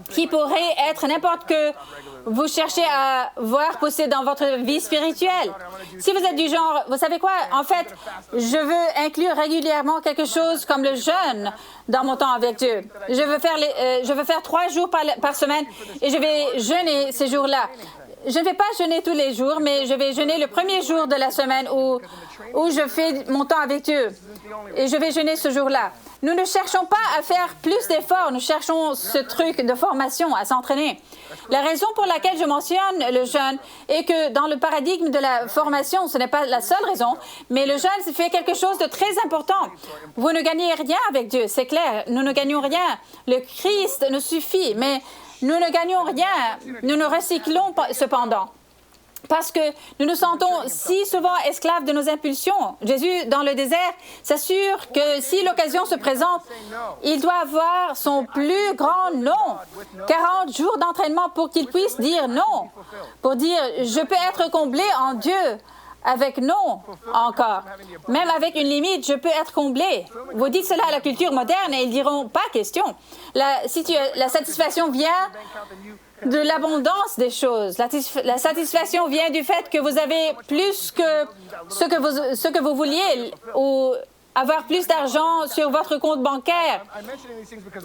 qui pourrait être n'importe que vous cherchez à voir pousser dans votre vie spirituelle. Si vous êtes du genre, vous savez quoi, en fait, je veux inclure régulièrement quelque chose comme le jeûne dans mon temps avec Dieu. Je veux faire 3 jours par semaine et je vais jeûner ces jours-là. Je ne vais pas jeûner tous les jours, mais je vais jeûner le premier jour de la semaine où je fais mon temps avec Dieu. Et je vais jeûner ce jour-là. Nous ne cherchons pas à faire plus d'efforts, nous cherchons ce truc de formation, à s'entraîner. La raison pour laquelle je mentionne le jeûne est que dans le paradigme de la formation, ce n'est pas la seule raison, mais le jeûne fait quelque chose de très important. Vous ne gagnez rien avec Dieu, c'est clair, nous ne gagnons rien. Le Christ nous suffit, mais nous ne gagnons rien, nous nous recyclons cependant. Parce que nous nous sentons si souvent esclaves de nos impulsions. Jésus, dans le désert, s'assure que si l'occasion se présente, il doit avoir son plus grand non. 40 jours d'entraînement pour qu'il puisse dire non. Pour dire, je peux être comblé en Dieu avec non encore. Même avec une limite, je peux être comblé. Vous dites cela à la culture moderne et ils diront, pas question. La satisfaction vient de l'abondance des choses. La satisfaction vient du fait que vous avez plus que ce que vous vouliez ou avoir plus d'argent sur votre compte bancaire.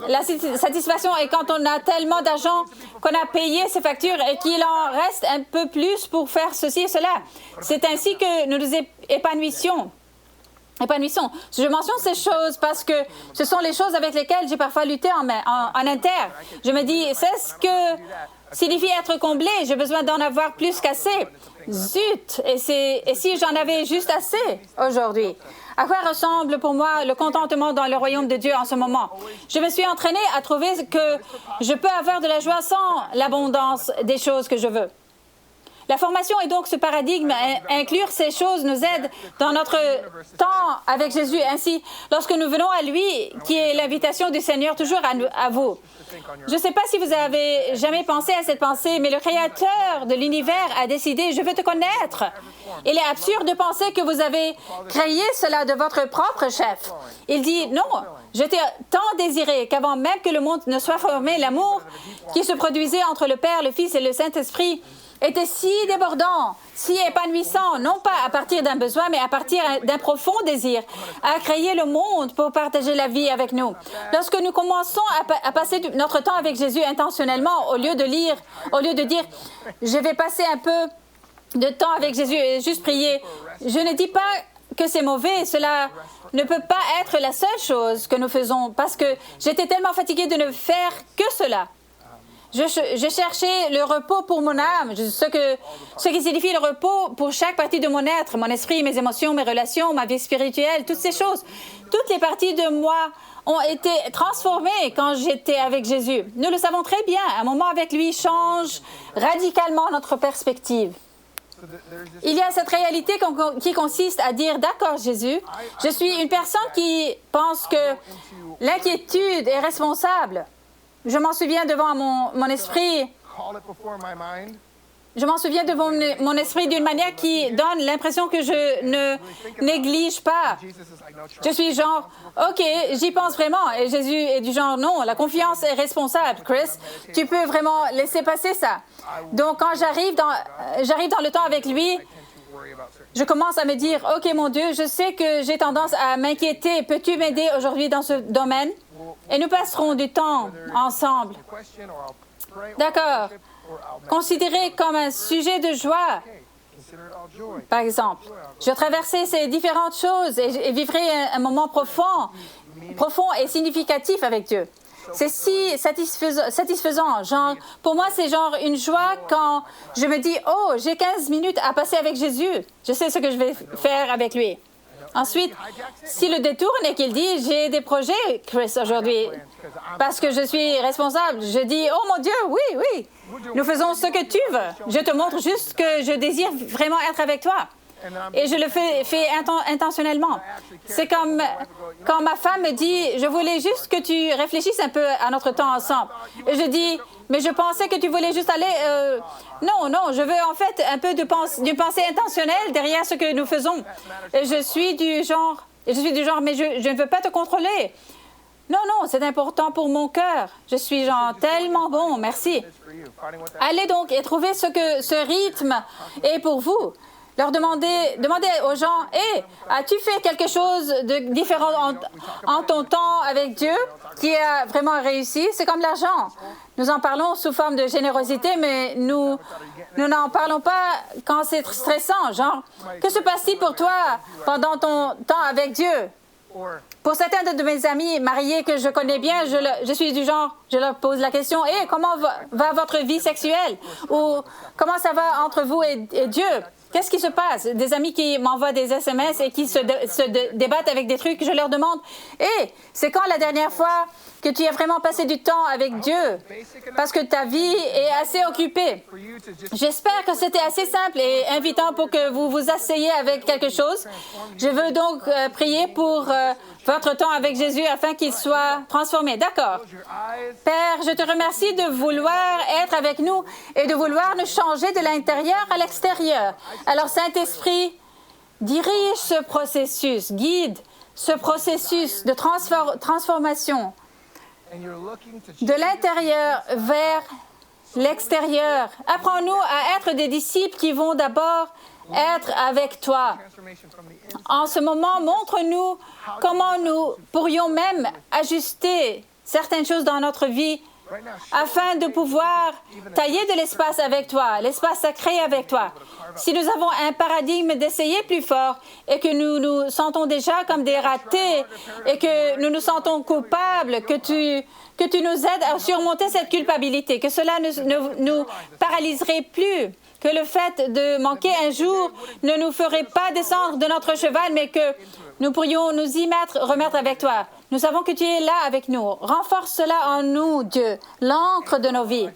La satisfaction est quand on a tellement d'argent qu'on a payé ses factures et qu'il en reste un peu plus pour faire ceci et cela. C'est ainsi que nous nous épanouissons. Je mentionne ces choses parce que ce sont les choses avec lesquelles j'ai parfois lutté en inter. Je me dis, c'est ce que signifie être comblé. J'ai besoin d'en avoir plus qu'assez. Zut! Et si j'en avais juste assez aujourd'hui? À quoi ressemble pour moi le contentement dans le royaume de Dieu en ce moment? Je me suis entraînée à trouver que je peux avoir de la joie sans l'abondance des choses que je veux. La formation est donc ce paradigme. Inclure ces choses nous aide dans notre temps avec Jésus. Ainsi, lorsque nous venons à lui, qui est l'invitation du Seigneur toujours à vous. Je ne sais pas si vous avez jamais pensé à cette pensée, mais le Créateur de l'univers a décidé, je veux te connaître. Il est absurde de penser que vous avez créé cela de votre propre chef. Il dit, non, je t'ai tant désiré qu'avant même que le monde ne soit formé, l'amour qui se produisait entre le Père, le Fils et le Saint-Esprit était si débordant, si épanouissant, non pas à partir d'un besoin, mais à partir d'un profond désir, à créer le monde pour partager la vie avec nous. Lorsque nous commençons à passer notre temps avec Jésus intentionnellement, au lieu de dire « je vais passer un peu de temps avec Jésus et juste prier », je ne dis pas que c'est mauvais, cela ne peut pas être la seule chose que nous faisons, parce que j'étais tellement fatiguée de ne faire que cela. Je cherchais le repos pour mon âme, ce qui signifie le repos pour chaque partie de mon être, mon esprit, mes émotions, mes relations, ma vie spirituelle, toutes ces choses. Toutes les parties de moi ont été transformées quand j'étais avec Jésus. Nous le savons très bien, un moment avec lui change radicalement notre perspective. Il y a cette réalité qui consiste à dire, d'accord Jésus, je suis une personne qui pense que l'inquiétude est responsable. Je m'en souviens devant mon esprit. Je m'en souviens devant mon esprit d'une manière qui donne l'impression que je ne néglige pas. Je suis genre, OK, j'y pense vraiment. Et Jésus est du genre, non, la confiance est responsable, Chris. Tu peux vraiment laisser passer ça. Donc, quand j'arrive dans le temps avec lui, je commence à me dire, OK, mon Dieu, je sais que j'ai tendance à m'inquiéter. Peux-tu m'aider aujourd'hui dans ce domaine? Et nous passerons du temps ensemble. D'accord. Considéré comme un sujet de joie. Par exemple, je traverserai ces différentes choses et vivrai un moment profond et significatif avec Dieu. C'est si satisfaisant. Genre, pour moi, c'est genre une joie quand je me dis, oh, j'ai 15 minutes à passer avec Jésus. Je sais ce que je vais faire avec lui. Ensuite, si le détourne et qu'il dit, j'ai des projets, Chris, aujourd'hui, parce que je suis responsable, je dis, oh mon Dieu, oui, nous faisons ce que tu veux. Je te montre juste que je désire vraiment être avec toi. Et je le fais intentionnellement. C'est comme quand ma femme me dit, je voulais juste que tu réfléchisses un peu à notre temps ensemble. Et je dis, mais je pensais que tu voulais juste aller... Non, je veux en fait un peu d'une pensée intentionnelle derrière ce que nous faisons. Et je suis du genre, mais je ne veux pas te contrôler. Non, c'est important pour mon cœur. Je suis genre tellement bon, merci. Allez donc et trouvez ce rythme est pour vous. Demandez aux gens, hey, as-tu fait quelque chose de différent en ton temps avec Dieu qui a vraiment réussi? C'est comme l'argent. Nous en parlons sous forme de générosité, mais nous n'en parlons pas quand c'est stressant. Genre, que se passe-t-il pour toi pendant ton temps avec Dieu? Pour certains de mes amis mariés que je connais bien, je suis du genre, je leur pose la question, hey, comment va votre vie sexuelle? Ou comment ça va entre vous et Dieu? Qu'est-ce qui se passe? Des amis qui m'envoient des SMS et qui se débattent avec des trucs, je leur demande, hey, c'est quand la dernière fois que tu as vraiment passé du temps avec Dieu? Parce que ta vie est assez occupée. J'espère que c'était assez simple et invitant pour que vous vous asseyez avec quelque chose. Je veux donc prier pour votre temps avec Jésus afin qu'il soit transformé. D'accord. Père, je te remercie de vouloir être avec nous et de vouloir nous changer de l'intérieur à l'extérieur. Alors, Saint-Esprit, dirige ce processus, guide ce processus de transformation de l'intérieur vers l'extérieur. Apprends-nous à être des disciples qui vont d'abord être avec toi. En ce moment, montre-nous comment nous pourrions même ajuster certaines choses dans notre vie afin de pouvoir tailler de l'espace avec toi, l'espace sacré avec toi. Si nous avons un paradigme d'essayer plus fort et que nous nous sentons déjà comme des ratés et que nous nous sentons coupables, que tu nous aides à surmonter cette culpabilité, que cela ne nous paralyserait plus, que le fait de manquer un jour ne nous ferait pas descendre de notre cheval, mais que nous pourrions nous y remettre avec toi. Nous savons que tu es là avec nous. Renforce cela en nous, Dieu, l'encre de nos vies.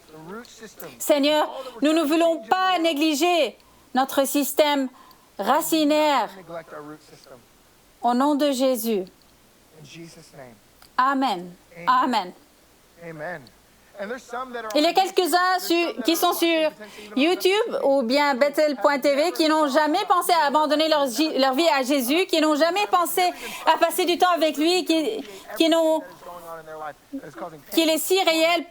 Seigneur, nous ne voulons pas négliger notre système racinaire. Au nom de Jésus. Amen. Amen. Il y a quelques-uns qui sont sur YouTube ou bien Bethel.tv qui n'ont jamais pensé à abandonner leur vie à Jésus, qui n'ont jamais pensé à passer du temps avec lui, qu'il est si réel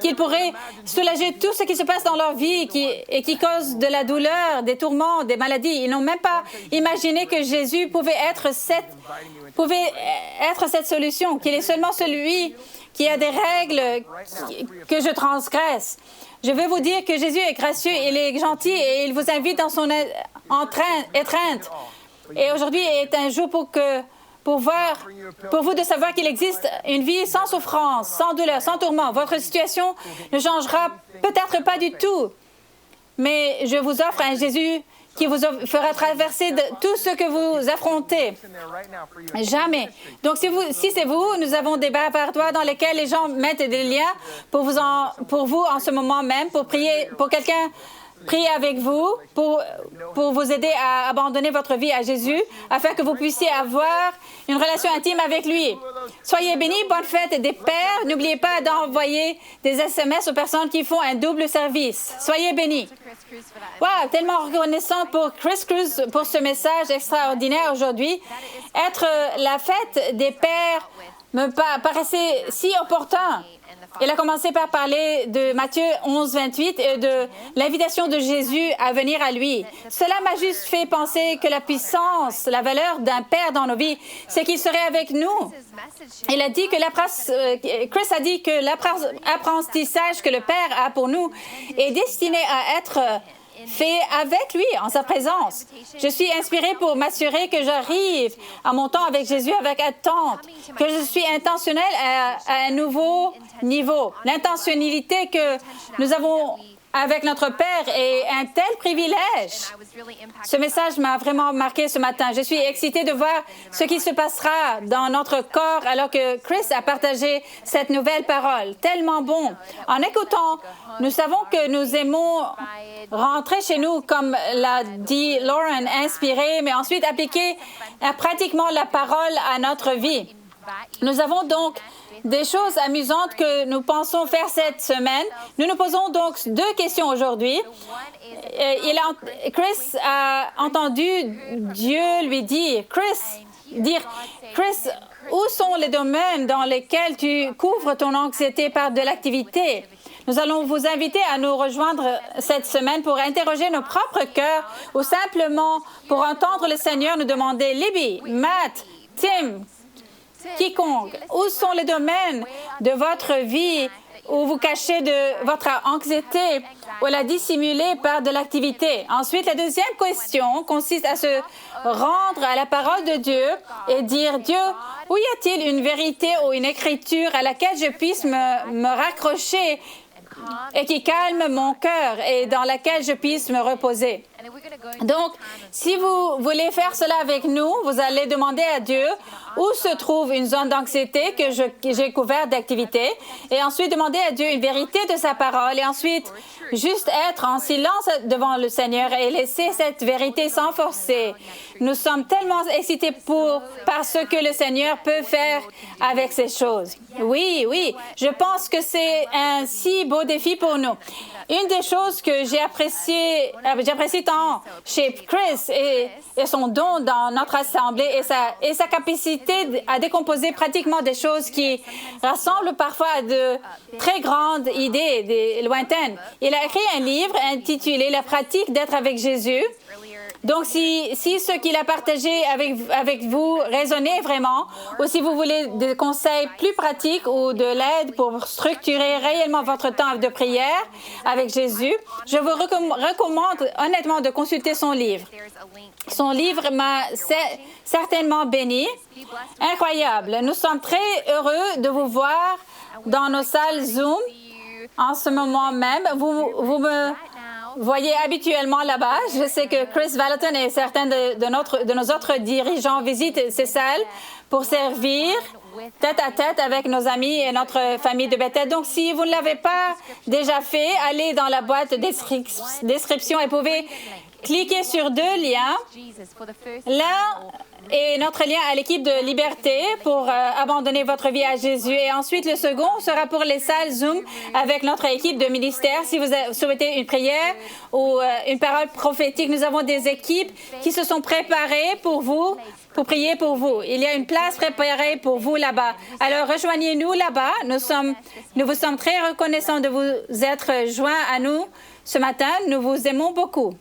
qu'il pourrait soulager tout ce qui se passe dans leur vie et qui cause de la douleur, des tourments, des maladies. Ils n'ont même pas imaginé que Jésus pouvait être cette solution, qu'il est seulement celui qui a des règles que je transgresse. Je veux vous dire que Jésus est gracieux, il est gentil et il vous invite dans son étreinte. Et aujourd'hui est un jour pour pour vous de savoir qu'il existe une vie sans souffrance, sans douleur, sans tourment. Votre situation ne changera peut-être pas du tout, mais je vous offre un Jésus qui vous fera traverser de tout ce que vous affrontez. Jamais. Donc, si c'est vous, nous avons des bavardoirs dans lesquels les gens mettent des liens pour vous en ce moment même, pour prier pour quelqu'un. Priez avec vous pour vous aider à abandonner votre vie à Jésus afin que vous puissiez avoir une relation intime avec lui. Soyez bénis, bonne fête des pères. N'oubliez pas d'envoyer des SMS aux personnes qui font un double service. Soyez bénis. Wow, tellement reconnaissante pour Chris Cruz pour ce message extraordinaire aujourd'hui. Être la fête des pères me paraissait si opportun. Il a commencé par parler de Matthieu 11, 28 et de l'invitation de Jésus à venir à lui. Cela m'a juste fait penser que la puissance, la valeur d'un père dans nos vies, c'est qu'il serait avec nous. Il a dit que Chris a dit que l'apprentissage que le Père a pour nous est destiné à être fait avec lui, en sa présence. Je suis inspirée pour m'assurer que j'arrive à mon temps avec Jésus avec attente, que je suis intentionnelle à un nouveau niveau. L'intentionnalité que nous avons avec notre Père est un tel privilège. Ce message m'a vraiment marqué ce matin. Je suis excitée de voir ce qui se passera dans notre corps alors que Chris a partagé cette nouvelle parole. Tellement bon. En écoutant, nous savons que nous aimons rentrer chez nous, comme l'a dit Lauren, inspiré, mais ensuite appliquer pratiquement la parole à notre vie. Nous avons donc des choses amusantes que nous pensons faire cette semaine. Nous nous posons donc 2 questions aujourd'hui. Chris a entendu Dieu lui dire, Chris, où sont les domaines dans lesquels tu couvres ton anxiété par de l'activité? Nous allons vous inviter à nous rejoindre cette semaine pour interroger nos propres cœurs ou simplement pour entendre le Seigneur nous demander, Libby, Matt, Tim, quiconque, où sont les domaines de votre vie où vous cachez de votre anxiété ou la dissimuler par de l'activité? Ensuite, la deuxième question consiste à se rendre à la parole de Dieu et dire, Dieu, où y a-t-il une vérité ou une écriture à laquelle je puisse me raccrocher et qui calme mon cœur et dans laquelle je puisse me reposer? Donc, si vous voulez faire cela avec nous, vous allez demander à Dieu où se trouve une zone d'anxiété que j'ai couverte d'activité et ensuite demander à Dieu une vérité de sa parole et ensuite juste être en silence devant le Seigneur et laisser cette vérité s'enforcer. Nous sommes tellement excités par ce que le Seigneur peut faire avec ces choses. Oui, je pense que c'est un si beau défi pour nous. Une des choses que j'apprécie tant chez Chris et son don dans notre assemblée et sa capacité à décomposer pratiquement des choses qui rassemblent parfois à de très grandes idées, des lointaines. Il a écrit un livre intitulé « La pratique d'être avec Jésus ». Donc, si ce qu'il a partagé avec vous résonnait vraiment, ou si vous voulez des conseils plus pratiques ou de l'aide pour structurer réellement votre temps de prière avec Jésus, je vous recommande honnêtement de consulter son livre. Son livre m'a certainement béni. Incroyable. Nous sommes très heureux de vous voir dans nos salles Zoom en ce moment même. Vous me voyez habituellement là-bas. Je sais que Chris Valentin et certains de nos autres dirigeants visitent ces salles pour servir tête à tête avec nos amis et notre famille de Bethel. Donc, si vous ne l'avez pas déjà fait, allez dans la boîte description et pouvez cliquer sur 2 liens. L'un est notre lien à l'équipe de Liberté pour abandonner votre vie à Jésus. Et ensuite, le second sera pour les salles Zoom avec notre équipe de ministère. Si vous souhaitez une prière ou une parole prophétique, nous avons des équipes qui se sont préparées pour vous, pour prier pour vous. Il y a une place préparée pour vous là-bas. Alors, rejoignez-nous là-bas. Nous vous sommes très reconnaissants de vous être joints à nous ce matin. Nous vous aimons beaucoup.